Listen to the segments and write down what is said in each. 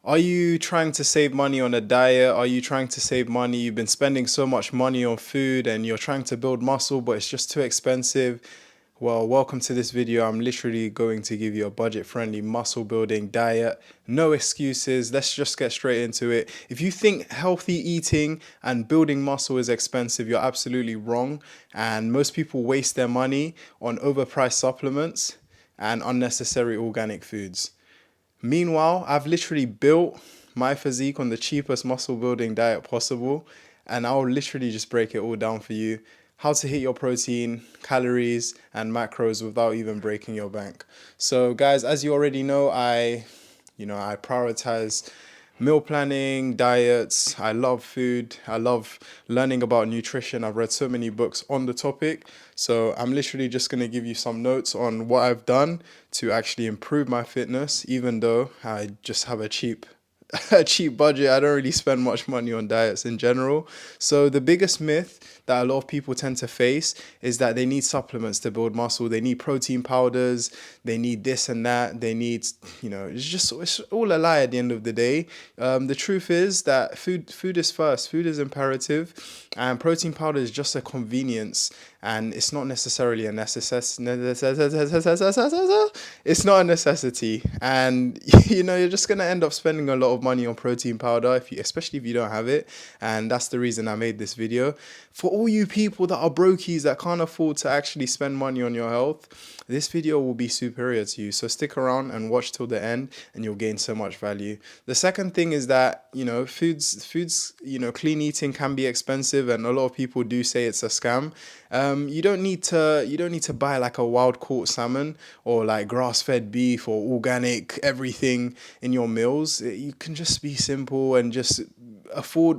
Are you trying to save money on a diet? Are you trying to save money? You've been spending so much money on food and you're trying to build muscle, but it's just too expensive. Well, welcome to this video. I'm literally going to give you a budget-friendly muscle building diet. No excuses. Let's just get straight into it. If you think healthy eating and building muscle is expensive, you're absolutely wrong. And most people waste their money on overpriced supplements and unnecessary organic foods. Meanwhile, I've literally built my physique on the cheapest muscle building diet possible, and I'll literally just break it all down for you. How to hit your protein, calories, and macros without even breaking your bank. So, guys, as you already know, I prioritize meal planning, diets. I love food. I love learning about nutrition. I've read so many books on the topic. So I'm literally just going to give you some notes on what I've done to actually improve my fitness, even though I just have a cheap a cheap budget. I don't really spend much money on diets in general. So the biggest myth that a lot of people tend to face is that they need supplements to build muscle. They need protein powders. They need this and that. They need, it's all a lie at the end of the day. The truth is that food is first. Food is imperative, and protein powder is just a convenience, and it's not necessarily a it's not a necessity. And you're just gonna end up spending a lot of money on protein powder, especially if you don't have it. And that's the reason I made this video. For all you people that are brokies that can't afford to actually spend money on your health, this video will be superior to you. So stick around and watch till the end, and you'll gain so much value. The second thing is that foods, clean eating can be expensive, and a lot of people do say it's a scam. You don't need to buy like a wild caught salmon or like grass fed beef or organic everything in your meals. You can just be simple and just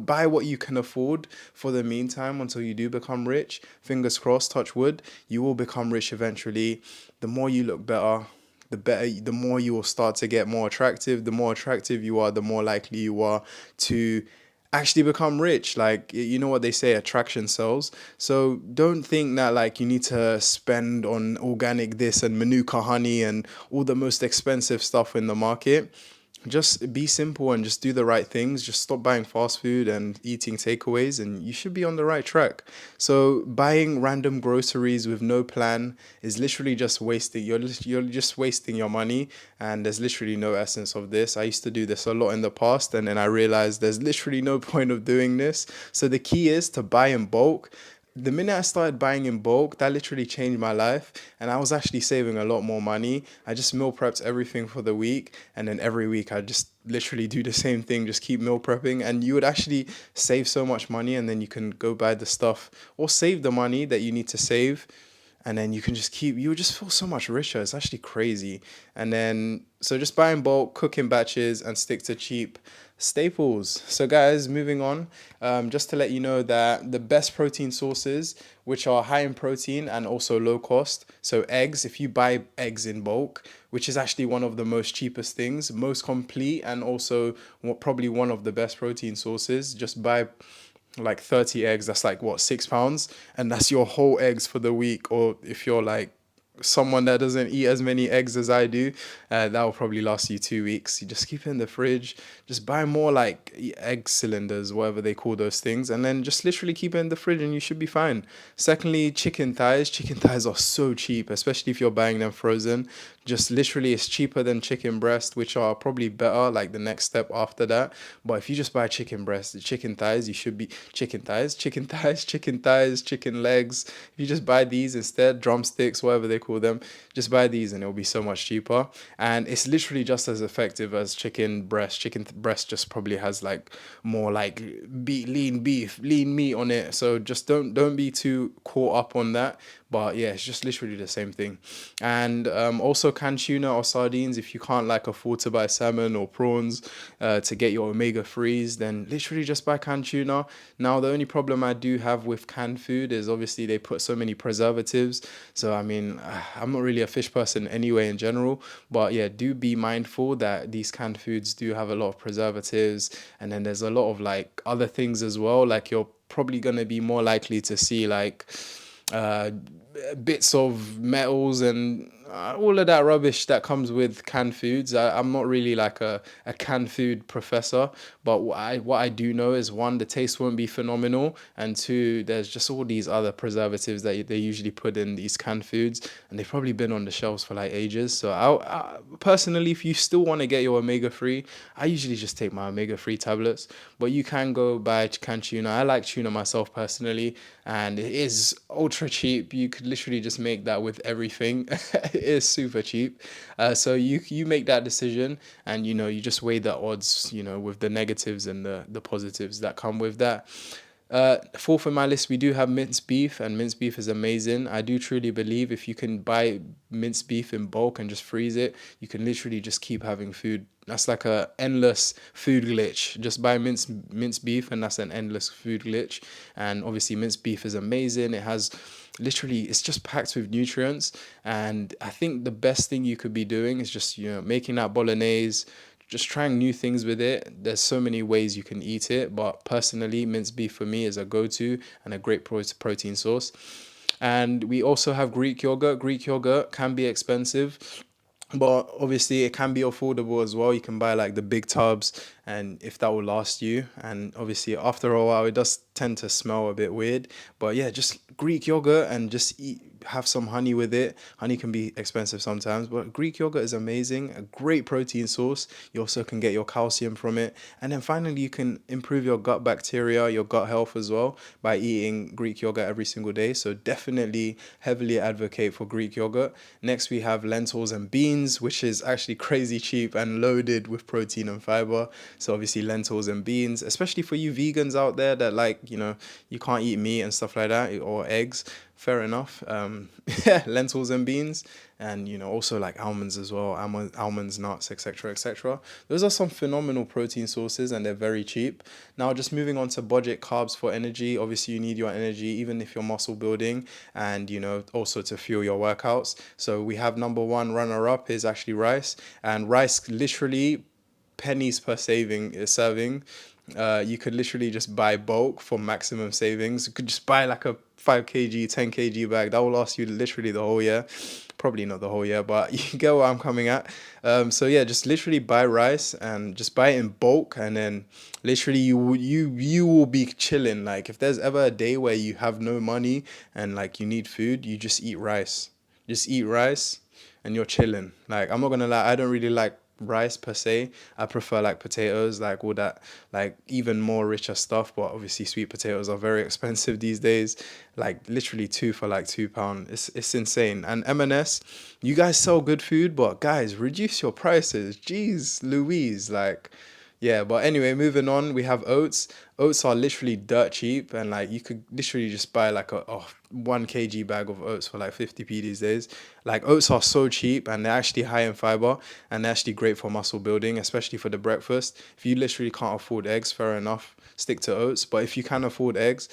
buy what you can afford for the meantime until you do become rich. Fingers crossed, touch wood, you will become rich eventually. The more you look better, the more you will start to get more attractive. The more attractive you are, the more likely you are to actually become rich. Like, you know what they say, attraction sells. So don't think that like you need to spend on organic this and manuka honey and all the most expensive stuff in the market. Just be simple and just do the right things. Just stop buying fast food and eating takeaways, and you should be on the right track. So buying random groceries with no plan is literally just wasting. You're just wasting your money, and there's literally no essence of this. I used to do this a lot in the past, and then I realized there's literally no point of doing this. So the key is to buy in bulk. The minute I started buying in bulk, that literally changed my life, and I was actually saving a lot more money. I just meal prepped everything for the week, and then every week I just literally do the same thing, just keep meal prepping, and you would actually save so much money, and then you can go buy the stuff or save the money that you need to save, and then you can just you would just feel so much richer. It's actually crazy. And then, so just buy in bulk, cook in batches, and stick to cheap staples. So guys, moving on, just to let you know that the best protein sources, which are high in protein and also low cost, so eggs, if you buy eggs in bulk, which is actually one of the most cheapest things, most complete, and also probably one of the best protein sources. Just buy like 30 eggs. That's like what, £6, and that's your whole eggs for the week. Or if you're like someone that doesn't eat as many eggs as I do, that will probably last you 2 weeks. You just keep it in the fridge. Just buy more like egg cylinders, whatever they call those things, and then just literally keep it in the fridge, and you should be fine. Secondly, chicken thighs. Chicken thighs are so cheap, especially if you're buying them frozen. Just literally, it's cheaper than chicken breast, which are probably better, like the next step after that. But if you just buy chicken breast, the chicken thighs, you should be chicken thighs, chicken legs. If you just buy these instead, drumsticks, whatever they call them, just buy these and it'll be so much cheaper. And it's literally just as effective as chicken breast. Breast just probably has like more like lean beef, lean meat on it. So just don't be too caught up on that. But yeah, it's just literally the same thing. And also canned tuna or sardines. If you can't like afford to buy salmon or prawns to get your omega-3s, then literally just buy canned tuna. Now, the only problem I do have with canned food is obviously they put so many preservatives. So I mean, I'm not really a fish person anyway in general. But yeah, do be mindful that these canned foods do have a lot of preservatives. And then there's a lot of like other things as well. Like, you're probably going to be more likely to see like bits of metals and all of that rubbish that comes with canned foods. I'm not really like a canned food professor, but what I do know is one, the taste won't be phenomenal, and two, there's just all these other preservatives that they usually put in these canned foods, and they've probably been on the shelves for like ages. So I personally, if you still want to get your omega 3, I usually just take my omega 3 tablets, but you can go buy canned tuna. I like tuna myself personally, and it is ultra cheap. You could literally just make that with everything. It is super cheap. So you make that decision, and you just weigh the odds, with the negatives and the positives that come with that. Fourth on my list, we do have minced beef, and minced beef is amazing. I do truly believe if you can buy minced beef in bulk and just freeze it, you can literally just keep having food. That's like a endless food glitch. Just buy minced beef, and that's an endless food glitch. And obviously, minced beef is amazing. It has literally, it's just packed with nutrients. And I think the best thing you could be doing is just making that bolognese, just trying new things with it. There's so many ways you can eat it, but personally, minced beef for me is a go-to and a great protein source. And we also have Greek yogurt. Greek yogurt can be expensive, but obviously it can be affordable as well. You can buy like the big tubs, and if that will last you. And obviously after a while it does tend to smell a bit weird, but yeah, just Greek yogurt and just have some honey with it. Honey can be expensive sometimes, but Greek yogurt is amazing, a great protein source. You also can get your calcium from it, and then finally you can improve your gut bacteria, your gut health as well, by eating Greek yogurt every single day. So definitely heavily advocate for Greek yogurt. Next we have lentils and beans, which is actually crazy cheap and loaded with protein and fiber. So obviously lentils and beans, especially for you vegans out there that like, you can't eat meat and stuff like that, or eggs. Fair enough. Yeah, lentils and beans, and also like almonds as well, almonds, nuts, etc., etc. Those are some phenomenal protein sources, and they're very cheap. Now, just moving on to budget carbs for energy. Obviously, you need your energy, even if you're muscle building, and also to fuel your workouts. So we have number one runner up is actually rice, and rice literally pennies per serving. You could literally just buy bulk for maximum savings. You could just buy like a 5 kg, 10 kg bag. That will last you literally the whole year. Probably not the whole year, but you get what I'm coming at. So yeah, just literally buy rice and just buy it in bulk, and then literally you will be chilling. Like if there's ever a day where you have no money and like you need food, you just eat rice. Just eat rice and you're chilling. Like I'm not gonna lie, I don't really like rice per se. I prefer like potatoes, like all that, like even more richer stuff. But obviously, sweet potatoes are very expensive these days. Like literally two for like £2. It's insane. And M&S, you guys sell good food, but guys, reduce your prices. Jeez, Louise, like. Yeah, but anyway, moving on, we have oats. Oats are literally dirt cheap, and like you could literally just buy like a 1 kg bag of oats for like 50p these days. Like oats are so cheap, and they're actually high in fiber, and they're actually great for muscle building, especially for the breakfast. If you literally can't afford eggs, fair enough, stick to oats. But if you can afford eggs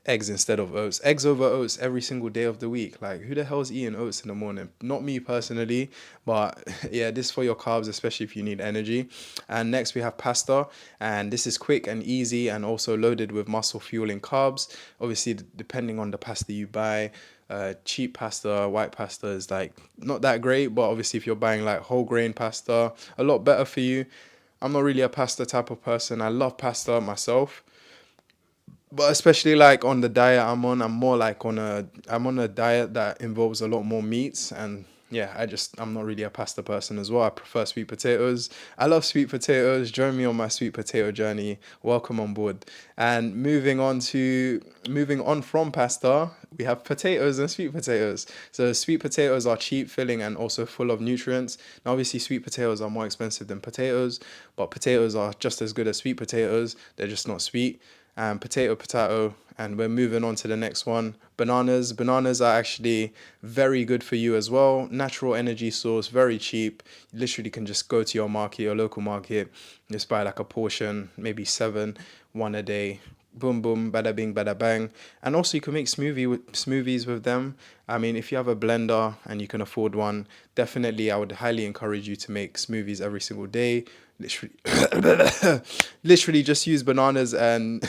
instead of oats. Eggs over oats every single day of the week. Like, who the hell's eating oats in the morning? Not me personally, but yeah, this is for your carbs, especially if you need energy. And next we have pasta, and this is quick and easy and also loaded with muscle fueling carbs. Obviously, depending on the pasta you buy, cheap pasta, white pasta is like not that great, but obviously if you're buying like whole grain pasta, a lot better for you. I'm not really a pasta type of person. I love pasta myself, but especially like on the diet I'm on, I'm on a diet that involves a lot more meats, and yeah, I'm not really a pasta person as well. I prefer sweet potatoes. I love sweet potatoes. Join me on my sweet potato journey. Welcome on board. And moving on from pasta, we have potatoes and sweet potatoes. So sweet potatoes are cheap, filling, and also full of nutrients. Now obviously sweet potatoes are more expensive than potatoes, but potatoes are just as good as sweet potatoes. They're just not sweet. And potato, and we're moving on to the next one. Bananas are actually very good for you as well. Natural energy source, very cheap. You literally can just go to your market, your local market, just buy like a portion, maybe seven, one a day. Boom boom, bada bing, bada bang. And also you can make smoothies with them. I mean, if you have a blender and you can afford one, definitely I would highly encourage you to make smoothies every single day. Literally, literally just use bananas and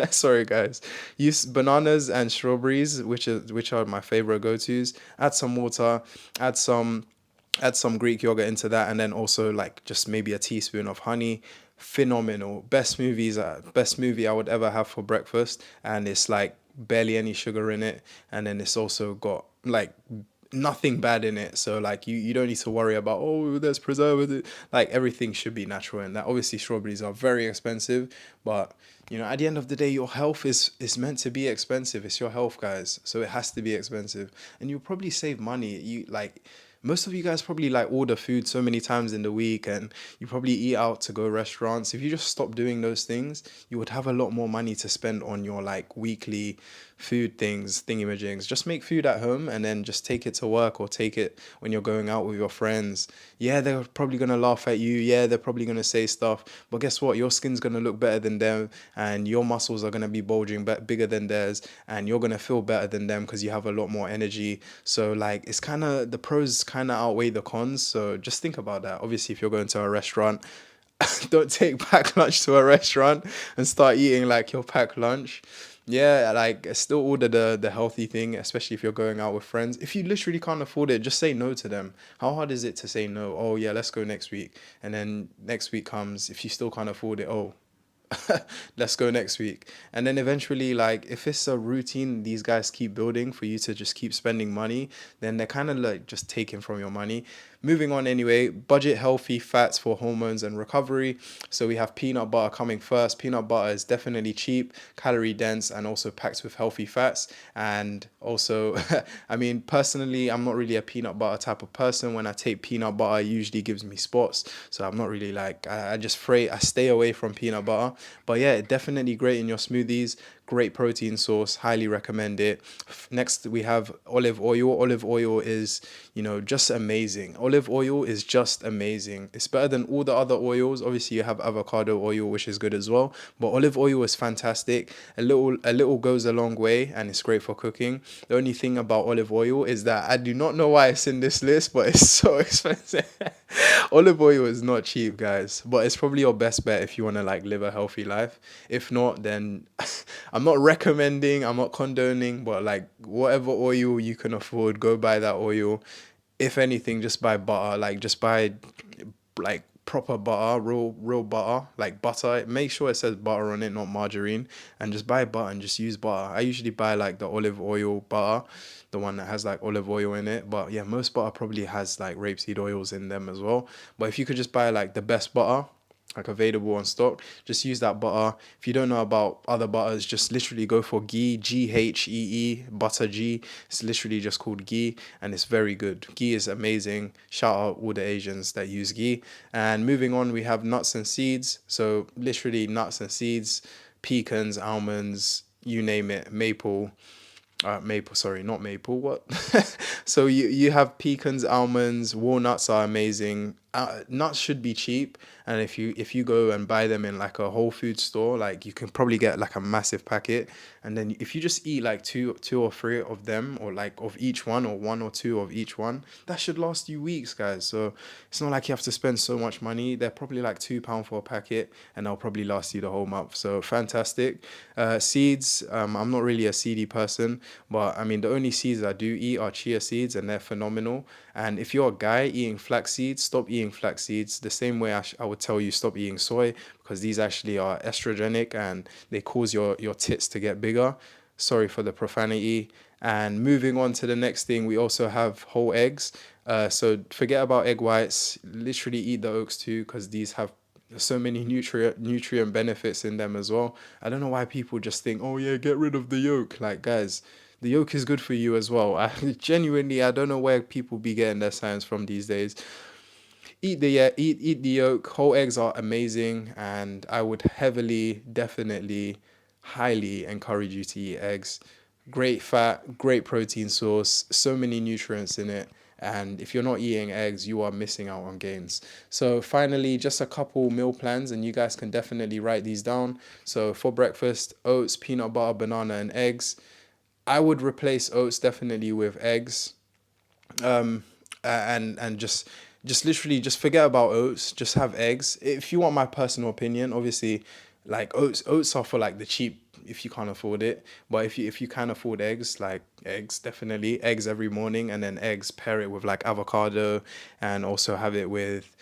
sorry guys, use bananas and strawberries, which are my favorite go-tos. Add some water, add some Add some Greek yogurt into that, and then also like just maybe a teaspoon of honey. Phenomenal. Best movie I would ever have for breakfast, and it's like barely any sugar in it, and then it's also got like nothing bad in it. So like you don't need to worry about, oh, there's preservative. Like everything should be natural in that. Obviously strawberries are very expensive, but at the end of the day, your health is meant to be expensive. It's your health, guys, so it has to be expensive, and you'll probably save money. You like Most of you guys probably like order food so many times in the week, and you probably eat out to go restaurants. If you just stop doing those things, you would have a lot more money to spend on your like weekly food things, thingy-majigs. Just make food at home and then just take it to work, or take it when you're going out with your friends. Yeah, they're probably gonna laugh at you. Yeah, they're probably gonna say stuff. But guess what? Your skin's gonna look better than them, and your muscles are gonna be bulging bigger than theirs, and you're gonna feel better than them because you have a lot more energy. So like it's kind of, the pros kind of outweigh the cons. So just think about that. Obviously, if you're going to a restaurant, don't take packed lunch to a restaurant and start eating like your packed lunch. Yeah, like still order the healthy thing, especially if you're going out with friends. If you literally can't afford it, just say no to them. How hard is it to say no? Oh yeah, let's go next week. And then next week comes, if you still can't afford it, oh, let's go next week. And then eventually, like if it's a routine these guys keep building for you to just keep spending money, then they're kind of like just taking from your money. Moving on anyway, budget healthy fats for hormones and recovery. So we have peanut butter coming first. Peanut butter is definitely cheap, calorie dense, and also packed with healthy fats. And also, I mean, personally, I'm not really a peanut butter type of person. When I take peanut butter, it usually gives me spots. So I'm not really like, I stay away from peanut butter. But yeah, definitely great in your smoothies. Great protein source. Highly recommend it. Next, we have olive oil. Olive oil is, just amazing. Olive oil is just amazing. It's better than all the other oils. Obviously, you have avocado oil, which is good as well. But olive oil is fantastic. A little goes a long way, and it's great for cooking. The only thing about olive oil is that I do not know why it's in this list, but it's so expensive. Olive oil is not cheap, guys, but it's probably your best bet if you want to like live a healthy life. If not, then I'm not recommending, I'm not condoning, but like whatever oil you can afford, go buy that oil. If anything, just buy butter. Like just buy like proper butter, real butter, like butter. Make sure it says butter on it, not margarine. And just buy butter and just use butter. I usually buy like the olive oil butter, the one that has like olive oil in it. But yeah, most butter probably has like rapeseed oils in them as well. But if you could just buy like the best butter, like available on stock, just use that butter. If you don't know about other butters, just literally go for ghee, Ghee, butter G. It's literally just called ghee, and it's very good. Ghee is amazing. Shout out all the Asians that use ghee. And moving on, we have nuts and seeds. So literally nuts and seeds, pecans, almonds, you name it, maple, sorry, not maple, what? So you have pecans, almonds, walnuts are amazing. Nuts should be cheap, and if you go and buy them in like a Whole Food store, like you can probably get like a massive packet. And then if you just eat like two or three of them, or like of each one, or one or two of each one, that should last you weeks, guys. So it's not like you have to spend so much money. They're probably like £2 for a packet, and they'll probably last you the whole month. So fantastic. Seeds, I'm not really a seedy person, but I mean the only seeds I do eat are chia seeds, and they're phenomenal. And if you're a guy eating flax seeds, stop eating flax seeds. The same way I would tell you stop eating soy, because these actually are estrogenic and they cause your tits to get bigger. Sorry for the profanity. And moving on to the next thing, we also have whole eggs. So forget about egg whites. Literally eat the yolks too, because these have so many nutrient benefits in them as well. I don't know why people just think, oh yeah, get rid of the yolk. Like guys, the yolk is good for you as well. I don't know where people be getting their science from these days. Eat the yolk. Whole eggs are amazing, and I would heavily, definitely, highly encourage you to eat eggs. Great fat, great protein source, so many nutrients in it. And if you're not eating eggs, you are missing out on gains. So finally, just a couple meal plans, and you guys can definitely write these down. So for breakfast, oats, peanut butter, banana, and eggs. I would replace oats definitely with eggs, and just literally just forget about oats. Just have eggs. If you want my personal opinion, obviously, Like oats are for like the cheap if you can't afford it. But if you can afford eggs, like eggs, definitely eggs every morning, and then eggs pair it with like avocado, and also have it with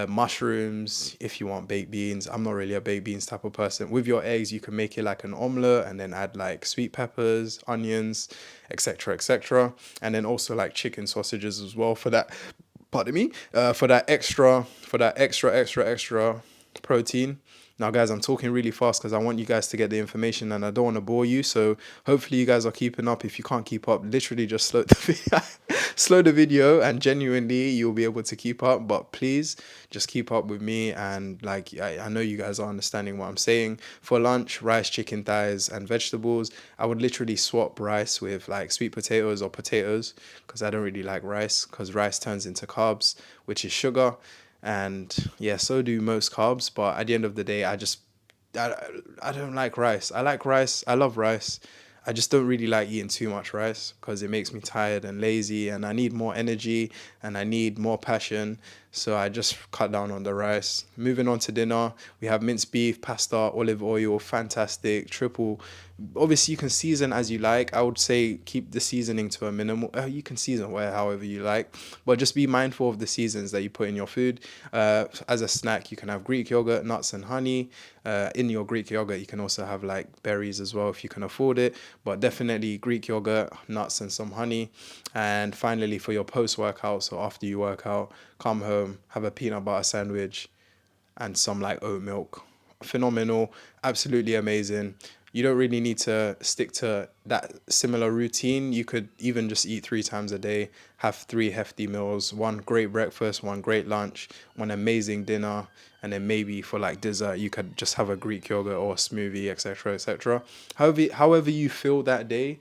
mushrooms if you want baked beans. I'm not really a baked beans type of person. With your eggs, you can make it like an omelette and then add like sweet peppers, onions, etc., etc., and then also like chicken sausages as well for that. Pardon me. For that extra protein. Now, guys, I'm talking really fast because I want you guys to get the information and I don't want to bore you. So hopefully you guys are keeping up. If you can't keep up, literally just slow the video, slow the video, and genuinely you'll be able to keep up. But please just keep up with me. And like, I know you guys are understanding what I'm saying. For lunch, rice, chicken thighs, and vegetables. I would literally swap rice with like sweet potatoes or potatoes because I don't really like rice because rice turns into carbs, which is sugar. And yeah, so do most carbs. But at the end of the day, I, I don't like rice. I like rice. I love rice. I just don't really like eating too much rice because it makes me tired and lazy, and I need more energy and I need more passion. So I just cut down on the rice. Moving on to dinner, we have minced beef, pasta, olive oil, fantastic, triple. Obviously, you can season as you like. I would say keep the seasoning to a minimal. You can season where however you like, but just be mindful of the seasons that you put in your food. As a snack, you can have Greek yogurt, nuts, and honey. In your Greek yogurt, you can also have like berries as well if you can afford it. But definitely Greek yogurt, nuts, and some honey. And finally, for your post workout, so after you work out, come home, have a peanut butter sandwich and some like oat milk. Phenomenal, absolutely amazing. You don't really need to stick to that similar routine. You could even just eat 3 times a day, have 3 hefty meals, one great breakfast, one great lunch, one amazing dinner, and then maybe for like dessert, you could just have a Greek yogurt or a smoothie, etc., etc. However you feel that day,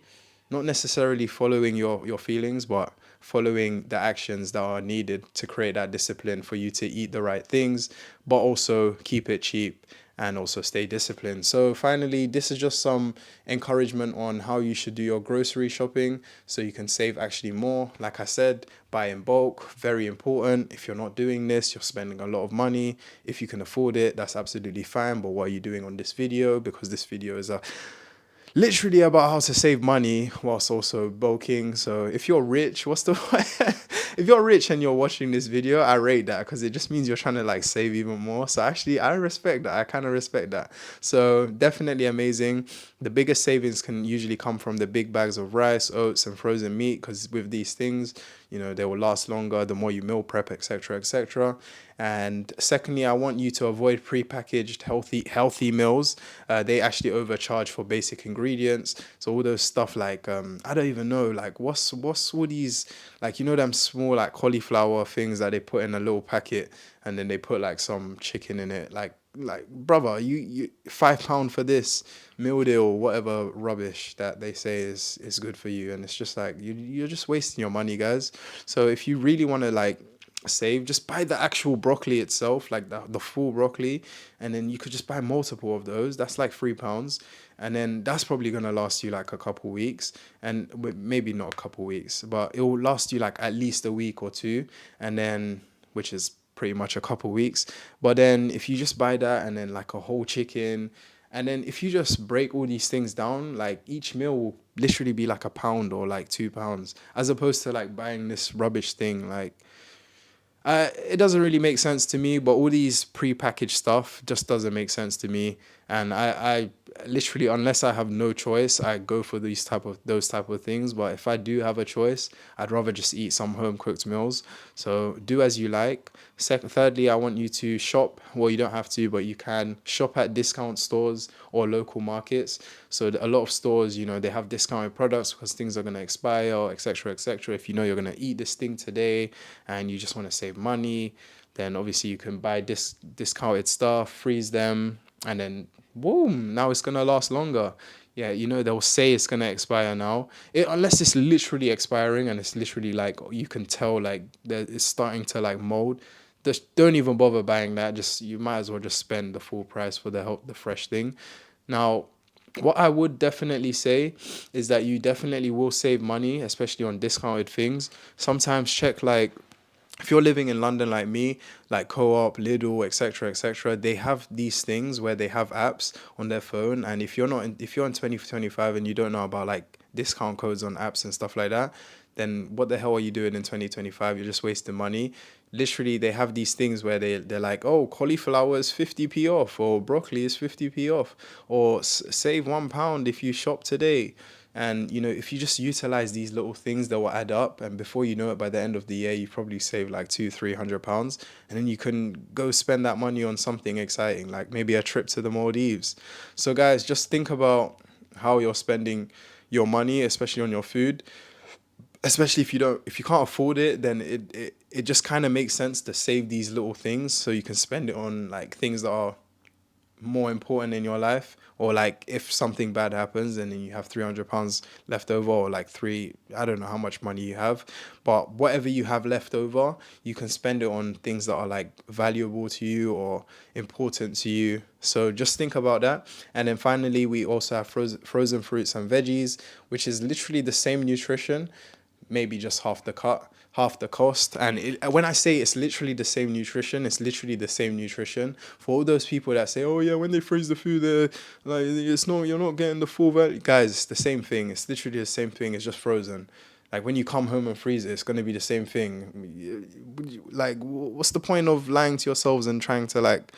not necessarily following your feelings, but following the actions that are needed to create that discipline for you to eat the right things, but also keep it cheap and also stay disciplined. So finally, this is just some encouragement on how you should do your grocery shopping so you can save actually more. Like I said, buy in bulk, very important. If you're not doing this, you're spending a lot of money. If you can afford it, that's absolutely fine. But what are you doing on this video? Because this video is a literally about how to save money whilst also bulking. So if you're rich, what's the if you're rich and you're watching this video, I rate that because it just means you're trying to like save even more. So actually, I respect that. I kind of respect that. So definitely amazing. The biggest savings can usually come from the big bags of rice, oats, and frozen meat because with these things, they will last longer the more you meal prep, etc., etc. And secondly, I want you to avoid prepackaged healthy meals. They actually overcharge for basic ingredients. So all those stuff like I don't even know, like what's all these, like them small like cauliflower things that they put in a little packet and then they put like some chicken in it, like brother, you £5 for this meal deal, whatever rubbish that they say is good for you, and it's just like you're just wasting your money, guys. So if you really want to like save, just buy the actual broccoli itself, like the full broccoli, and then you could just buy multiple of those. That's like £3, and then that's probably gonna last you like a couple weeks, and maybe not a couple weeks, but it will last you like at least a week or two, and then which is pretty much a couple weeks. But then if you just buy that and then like a whole chicken, and then if you just break all these things down, like each meal will literally be like £1 or like £2, as opposed to like buying this rubbish thing. Like it doesn't really make sense to me, but all these pre-packaged stuff just doesn't make sense to me. And I literally, unless I have no choice, I go for those type of things. But if I do have a choice, I'd rather just eat some home cooked meals. So do as you like. Thirdly, I want you to shop. Well, you don't have to, but you can shop at discount stores or local markets. So a lot of stores, they have discounted products because things are going to expire, etc., etc. If you know you're going to eat this thing today and you just want to save money, then obviously you can buy discounted stuff, freeze them, and then boom, now it's gonna last longer. Yeah, they'll say it's gonna expire now, unless it's literally expiring and it's literally like you can tell like that it's starting to like mold. Just don't even bother buying that. Just you might as well just spend the full price for the fresh thing. Now, what I would definitely say is that you definitely will save money, especially on discounted things. Sometimes check like if you're living in London like me, like Co-op, Lidl, etc., they have these things where they have apps on their phone, and if you're in 2025 and you don't know about like discount codes on apps and stuff like that, then what the hell are you doing in 2025? You're just wasting money. Literally, they have these things where they're like, oh, cauliflower is 50p off, or broccoli is 50p off, or save £1 if you shop today. And if you just utilize these little things, they will add up. And before you know it, by the end of the year, you probably save like £200-300, and then you can go spend that money on something exciting, like maybe a trip to the Maldives. So, guys, just think about how you're spending your money, especially on your food. Especially if you can't afford it, then it just kind of makes sense to save these little things so you can spend it on like things that are more important in your life, or like if something bad happens and then you have £300 left over, or like I don't know how much money you have, but whatever you have left over, you can spend it on things that are like valuable to you or important to you. So just think about that. And then finally, we also have frozen fruits and veggies, which is literally the same nutrition, maybe just half the cost. And when I say it's literally the same nutrition, it's literally the same nutrition. For all those people that say, oh yeah, when they freeze the food, like it's not, you're not getting the full value. Guys, it's the same thing. It's literally the same thing. It's just frozen. Like when you come home and freeze it, it's gonna be the same thing. Like, what's the point of lying to yourselves and trying to like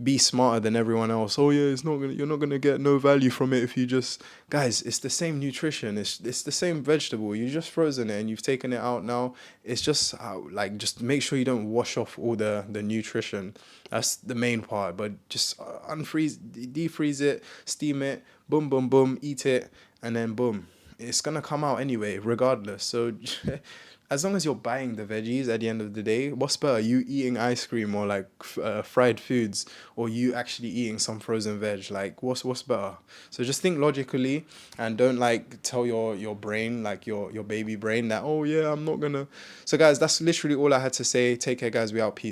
be smarter than everyone else? Oh yeah, you're not gonna get no value from it if you just, guys, it's the same nutrition. It's the same vegetable. You just frozen it and you've taken it out now. It's just like, just make sure you don't wash off all the nutrition. That's the main part. But just unfreeze, defreeze it, steam it, boom, boom, boom, eat it, and then boom, it's gonna come out anyway, regardless. So as long as you're buying the veggies at the end of the day, what's better? You eating ice cream or like fried foods, or you actually eating some frozen veg? Like what's better? So just think logically, and don't like tell your brain, like your baby brain, that oh yeah, I'm not gonna. So guys, that's literally all I had to say. Take care, guys. We out. Peace.